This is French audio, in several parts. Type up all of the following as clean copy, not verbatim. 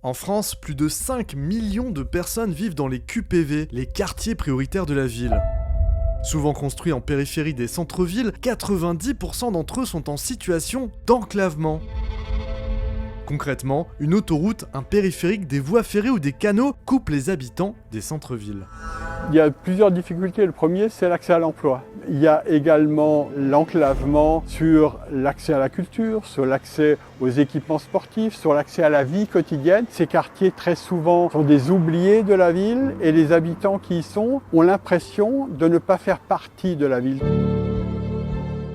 En France, plus de 5 millions de personnes vivent dans les QPV, les quartiers prioritaires de la ville. Souvent construits en périphérie des centres-villes, 90% d'entre eux sont en situation d'enclavement. Concrètement, une autoroute, un périphérique, des voies ferrées ou des canaux coupent les habitants des centres-villes. Il y a plusieurs difficultés. Le premier, c'est l'accès à l'emploi. Il y a également l'enclavement sur l'accès à la culture, sur l'accès aux équipements sportifs, sur l'accès à la vie quotidienne. Ces quartiers, très souvent, sont des oubliés de la ville et les habitants qui y sont ont l'impression de ne pas faire partie de la ville.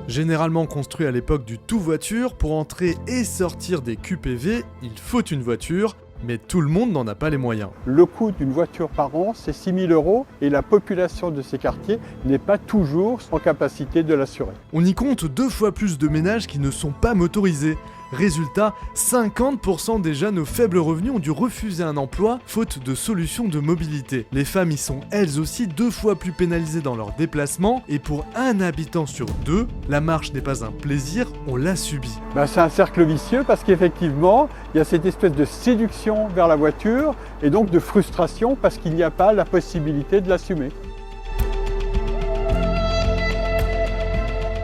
Généralement construit à l'époque du tout-voiture, pour entrer et sortir des QPV, il faut une voiture, mais tout le monde n'en a pas les moyens. Le coût d'une voiture par an, c'est 6 000 € et la population de ces quartiers n'est pas toujours en capacité de l'assurer. On y compte 2 fois plus de ménages qui ne sont pas motorisés. Résultat, 50% des jeunes aux faibles revenus ont dû refuser un emploi faute de solutions de mobilité. Les femmes y sont elles aussi 2 fois plus pénalisées dans leurs déplacements et pour un habitant sur 2, la marche n'est pas un plaisir, on la subit. C'est un cercle vicieux parce qu'effectivement, il y a cette espèce de séduction vers la voiture et donc de frustration parce qu'il n'y a pas la possibilité de l'assumer.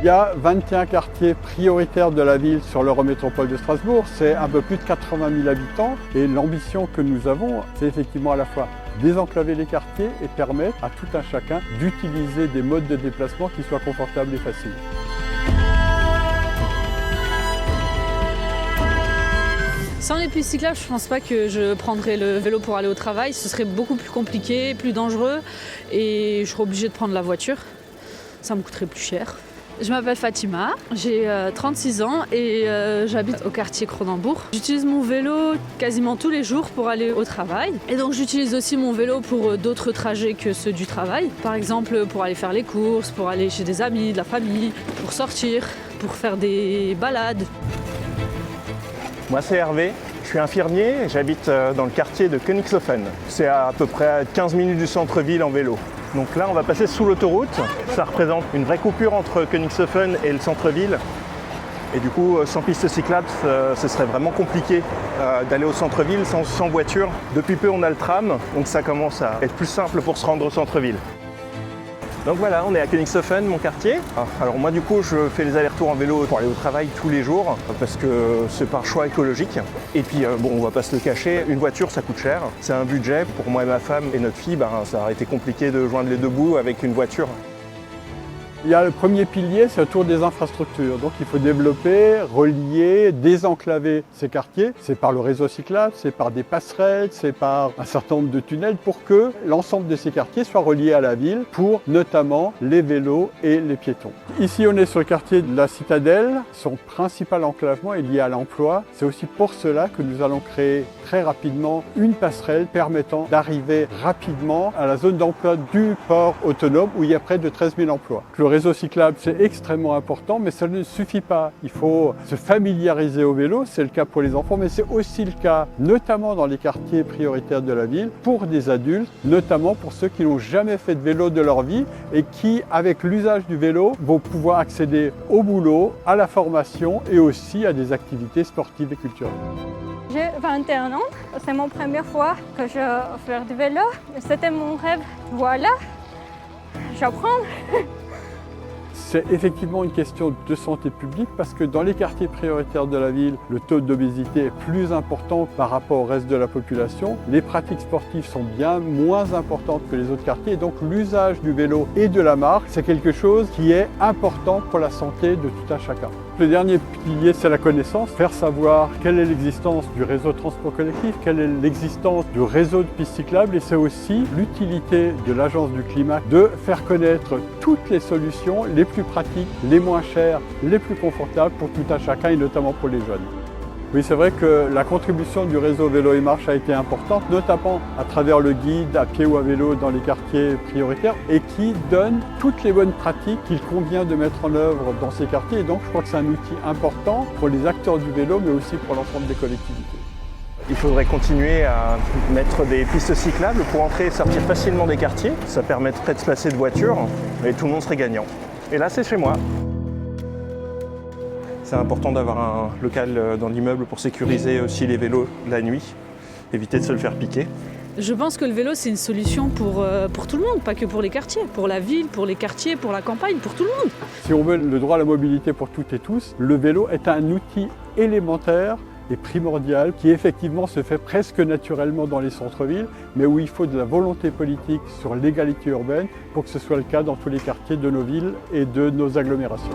Il y a 21 quartiers prioritaires de la ville sur l'Eurométropole de Strasbourg, c'est un peu plus de 80 000 habitants et l'ambition que nous avons, c'est effectivement à la fois désenclaver les quartiers et permettre à tout un chacun d'utiliser des modes de déplacement qui soient confortables et faciles. Sans les pistes cyclables, je ne pense pas que je prendrais le vélo pour aller au travail. Ce serait beaucoup plus compliqué, plus dangereux et je serais obligée de prendre la voiture. Ça me coûterait plus cher. Je m'appelle Fatima, j'ai 36 ans et j'habite au quartier Cronenbourg. J'utilise mon vélo quasiment tous les jours pour aller au travail. Et donc j'utilise aussi mon vélo pour d'autres trajets que ceux du travail. Par exemple pour aller faire les courses, pour aller chez des amis, de la famille, pour sortir, pour faire des balades. Moi c'est Hervé, je suis infirmier et j'habite dans le quartier de Königshofen. C'est à peu près 15 minutes du centre-ville en vélo. Donc là on va passer sous l'autoroute, ça représente une vraie coupure entre Königshofen et le centre-ville. Et du coup sans piste cyclable, ce serait vraiment compliqué d'aller au centre-ville sans voiture. Depuis peu on a le tram, donc ça commence à être plus simple pour se rendre au centre-ville. Donc voilà, on est à Königshofen, mon quartier. Alors moi du coup je fais les allers-retours en vélo pour aller au travail tous les jours parce que c'est par choix écologique. Et puis on va pas se le cacher, une voiture ça coûte cher. C'est un budget pour moi et ma femme et notre fille, ça aurait été compliqué de joindre les deux bouts avec une voiture. Il y a le premier pilier, c'est autour des infrastructures. Donc il faut développer, relier, désenclaver ces quartiers. C'est par le réseau cyclable, c'est par des passerelles, c'est par un certain nombre de tunnels pour que l'ensemble de ces quartiers soit relié à la ville pour notamment les vélos et les piétons. Ici on est sur le quartier de la Citadelle. Son principal enclavement est lié à l'emploi. C'est aussi pour cela que nous allons créer très rapidement une passerelle permettant d'arriver rapidement à la zone d'emploi du port autonome où il y a près de 13 000 emplois. Le réseau cyclable, c'est extrêmement important, mais ça ne suffit pas. Il faut se familiariser au vélo, c'est le cas pour les enfants, mais c'est aussi le cas, notamment dans les quartiers prioritaires de la ville, pour des adultes, notamment pour ceux qui n'ont jamais fait de vélo de leur vie et qui, avec l'usage du vélo, vont pouvoir accéder au boulot, à la formation et aussi à des activités sportives et culturelles. J'ai 21 ans, c'est mon première fois que je fais du vélo. C'était mon rêve, voilà, j'apprends. C'est effectivement une question de santé publique parce que dans les quartiers prioritaires de la ville, le taux d'obésité est plus important par rapport au reste de la population. Les pratiques sportives sont bien moins importantes que les autres quartiers et donc l'usage du vélo et de la marche, c'est quelque chose qui est important pour la santé de tout un chacun. Le dernier pilier, c'est la connaissance. Faire savoir quelle est l'existence du réseau de transport collectif, quelle est l'existence du réseau de pistes cyclables et c'est aussi l'utilité de l'Agence du climat de faire connaître toutes les solutions les plus pratiques, les moins chères, les plus confortables pour tout un chacun et notamment pour les jeunes. Oui, c'est vrai que la contribution du réseau vélo et marche a été importante, notamment à travers le guide à pied ou à vélo dans les quartiers prioritaires et qui donne toutes les bonnes pratiques qu'il convient de mettre en œuvre dans ces quartiers. Et donc, je crois que c'est un outil important pour les acteurs du vélo, mais aussi pour l'ensemble des collectivités. Il faudrait continuer à mettre des pistes cyclables pour entrer et sortir facilement des quartiers. Ça permettrait de se passer de voitures et tout le monde serait gagnant. Et là, c'est chez moi. C'est important d'avoir un local dans l'immeuble pour sécuriser aussi les vélos la nuit. éviter de se le faire piquer. Je pense que le vélo, c'est une solution pour tout le monde, pas que pour les quartiers, pour la ville, pour les quartiers, pour la campagne, pour tout le monde. Si on veut le droit à la mobilité pour toutes et tous, le vélo est un outil élémentaire et primordial qui effectivement se fait presque naturellement dans les centres-villes, mais où il faut de la volonté politique sur l'égalité urbaine pour que ce soit le cas dans tous les quartiers de nos villes et de nos agglomérations.